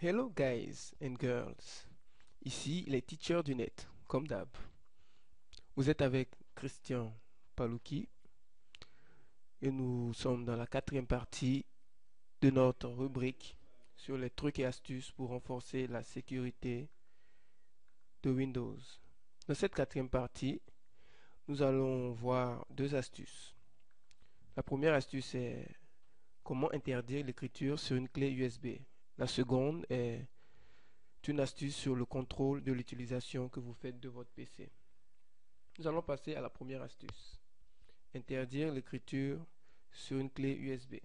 Hello guys and girls, ici les teachers du net, comme d'hab. Vous êtes avec Christian Palouki et nous sommes dans la quatrième partie de notre rubrique sur les trucs et astuces pour renforcer la sécurité de Windows. Dans cette quatrième partie, nous allons voir deux astuces. La première astuce est comment interdire l'écriture sur une clé USB. La seconde est une astuce sur le contrôle de l'utilisation que vous faites de votre PC. Nous allons passer à la première astuce. Interdire l'écriture sur une clé USB.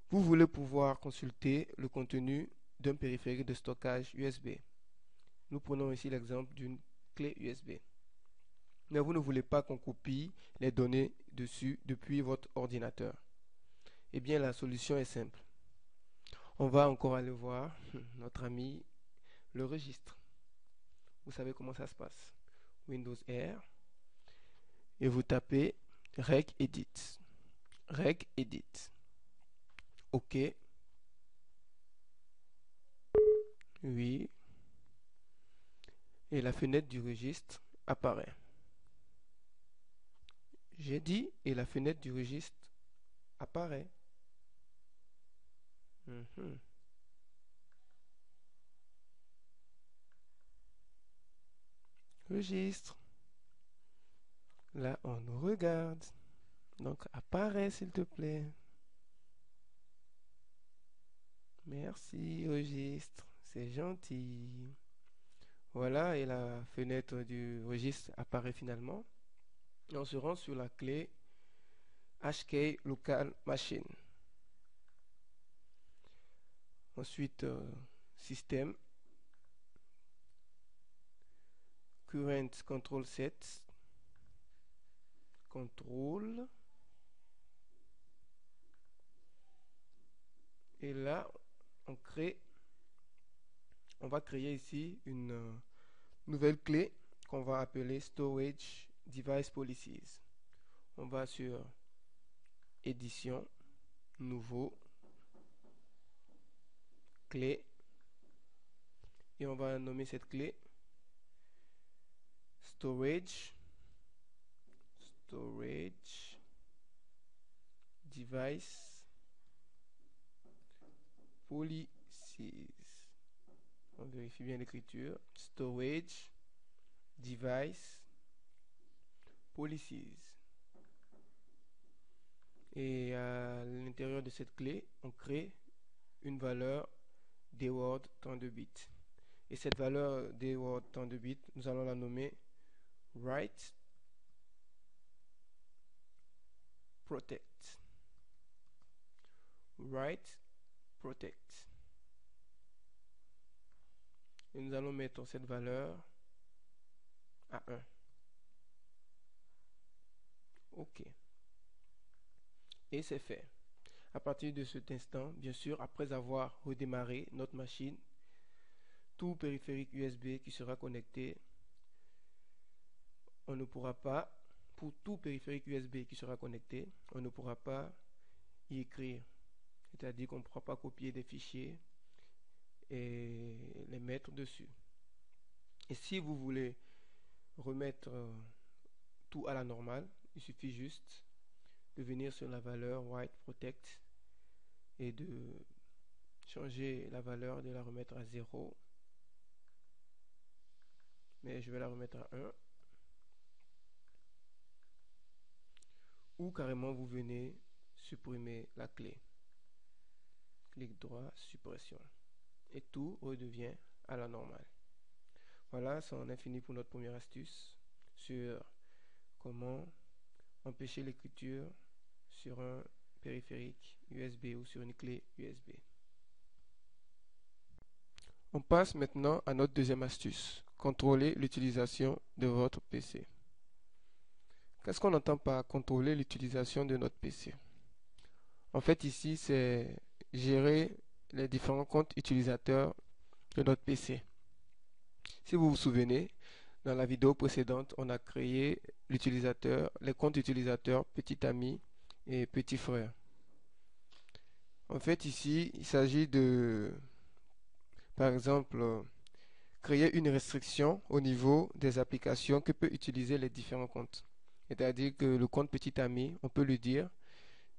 Vous voulez pouvoir consulter le contenu d'un périphérique de stockage USB. Nous prenons ici l'exemple d'une clé USB. Mais vous ne voulez pas qu'on copie les données dessus depuis votre ordinateur. Eh bien, la solution est simple. On va encore aller voir notre ami le registre. Vous savez comment ça se passe. Windows R et vous tapez regedit. Regedit. OK. Oui. Et la fenêtre du registre apparaît. J'ai dit et la fenêtre du registre apparaît. Registre. Là, on nous regarde. Donc, apparaît s'il te plaît. Merci, registre. C'est gentil. Voilà, et la fenêtre du registre apparaît finalement. Et on se rend sur la clé HK Local Machine. Ensuite, Système, Current Control Set, Contrôle. Et là, on va créer ici une nouvelle clé qu'on va appeler Storage Device Policies. On va sur Édition, Nouveau, Clé, et on va nommer cette clé Storage Device Policies. On vérifie bien l'écriture. Storage Device Policies. Et à l'intérieur de cette clé, on crée une valeur dword 32 bits. Et cette valeur dword 32 bits, nous allons la nommer write protect. Write protect. Et nous allons mettre cette valeur à 1. OK. Et c'est fait. À partir de cet instant, bien sûr, après avoir redémarré notre machine, tout périphérique USB qui sera connecté, on ne pourra pas, pour tout périphérique USB qui sera connecté, on ne pourra pas y écrire. C'est-à-dire qu'on ne pourra pas copier des fichiers et les mettre dessus. Et si vous voulez remettre tout à la normale, il suffit juste de venir sur la valeur Write Protect et de changer la valeur, de la remettre à 0. Mais je vais la remettre à 1. Ou carrément vous venez supprimer la clé. Clic droit, suppression. Et tout redevient à la normale. Voilà, ça en est fini pour notre première astuce sur comment empêcher l'écriture sur un périphérique USB ou sur une clé USB. On passe maintenant à notre deuxième astuce, contrôler l'utilisation de votre PC. Qu'est-ce qu'on entend par contrôler l'utilisation de notre PC? En fait, ici, c'est gérer les différents comptes utilisateurs de notre PC. Si vous vous souvenez, dans la vidéo précédente, on a créé les comptes utilisateurs petit ami et petit frère. En fait, ici, il s'agit de Par exemple, créer une restriction au niveau des applications que peut utiliser les différents comptes. C'est-à-dire que le compte Petit Ami, on peut lui dire,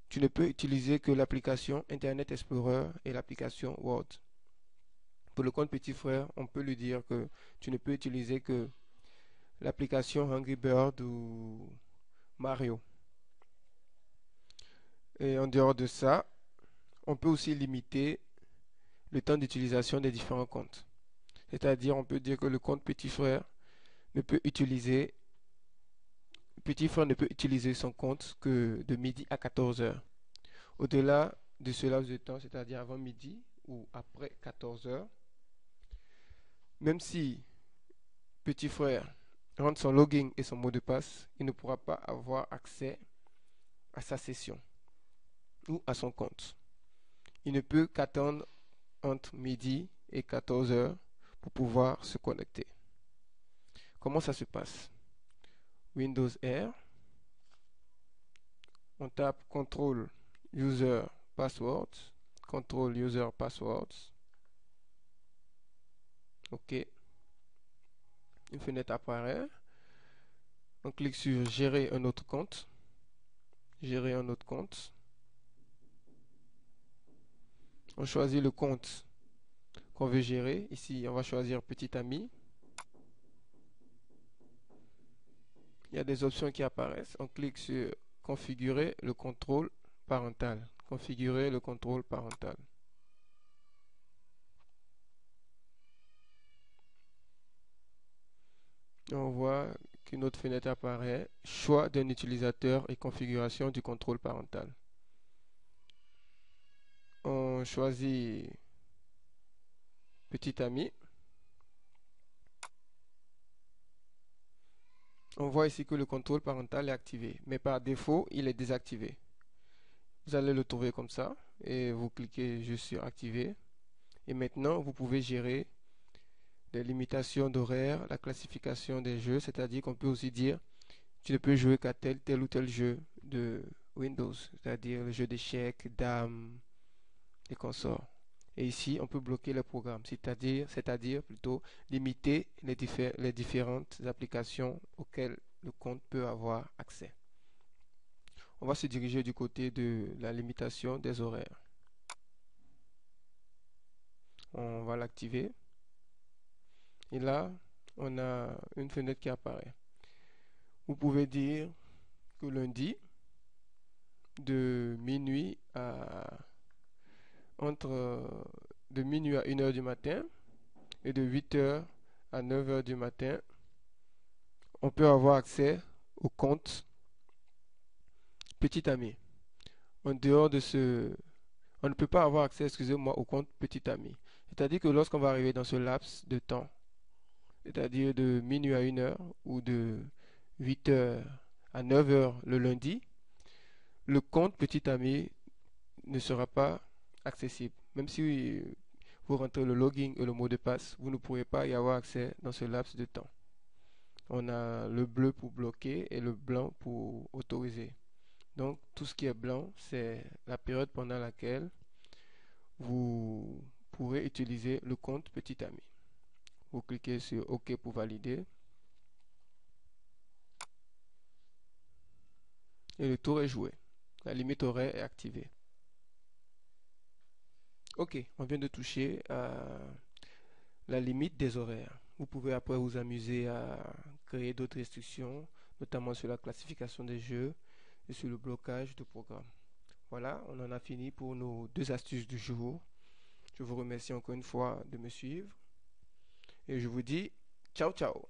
tu ne peux utiliser que l'application Internet Explorer et l'application Word. Pour le compte Petit Frère, on peut lui dire que tu ne peux utiliser que l'application Angry Bird ou Mario. Et en dehors de ça, on peut aussi limiter le temps d'utilisation des différents comptes. C'est-à-dire, on peut dire que le compte ne peut utiliser, Petit Frère ne peut utiliser son compte que de midi à 14 heures. Au-delà de ce laps de temps, c'est-à-dire avant midi ou après 14 heures, même si Petit Frère rentre son login et son mot de passe, il ne pourra pas avoir accès à sa session ou à son compte. Il ne peut qu'attendre entre midi et 14 heures pour pouvoir se connecter. Comment ça se passe? Windows R, on tape Control User Passwords, Control User Passwords. OK. Une fenêtre apparaît. On clique sur Gérer un autre compte. Gérer un autre compte. On choisit le compte qu'on veut gérer. Ici, on va choisir Petit Ami. Il y a des options qui apparaissent. On clique sur Configurer le contrôle parental. Configurer le contrôle parental. On voit qu'une autre fenêtre apparaît. Choix d'un utilisateur et configuration du contrôle parental. On choisit Petit Ami. On voit ici que le contrôle parental est activé, mais par défaut, il est désactivé. Vous allez le trouver comme ça et vous cliquez juste sur Activer. Et maintenant, vous pouvez gérer les limitations d'horaire, la classification des jeux, c'est-à-dire qu'on peut aussi dire tu ne peux jouer qu'à tel ou tel jeu de Windows, c'est-à-dire le jeu d'échecs, dames et consorts. Et ici, on peut bloquer les programmes, c'est-à-dire plutôt limiter les différentes applications auxquelles le compte peut avoir accès. On va se diriger du côté de la limitation des horaires. On va l'activer. Et là, on a une fenêtre qui apparaît. Vous pouvez dire que lundi, de minuit à de minuit à 1 heure du matin et de 8 heures à 9 heures du matin, on peut avoir accès au compte Petit Ami. En dehors de ce, on ne peut pas avoir accès, excusez-moi, au compte Petit Ami. C'est-à-dire que lorsqu'on va arriver dans ce laps de temps, c'est-à-dire de minuit à 1 heure ou de 8 heures à 9 heures le lundi, le compte Petit Ami ne sera pas accessible. Même si vous rentrez le login et le mot de passe, vous ne pourrez pas y avoir accès dans ce laps de temps. On a le bleu pour bloquer et le blanc pour autoriser. Donc tout ce qui est blanc, c'est la période pendant laquelle vous pourrez utiliser le compte Petit Ami. Vous cliquez sur OK pour valider. Et le tour est joué. La limite horaire est activée. OK, on vient de toucher à la limite des horaires. Vous pouvez après vous amuser à créer d'autres restrictions, notamment sur la classification des jeux et sur le blocage de programmes. Voilà, on en a fini pour nos 2 astuces du jour. Je vous remercie encore une fois de me suivre et je vous dis ciao ciao.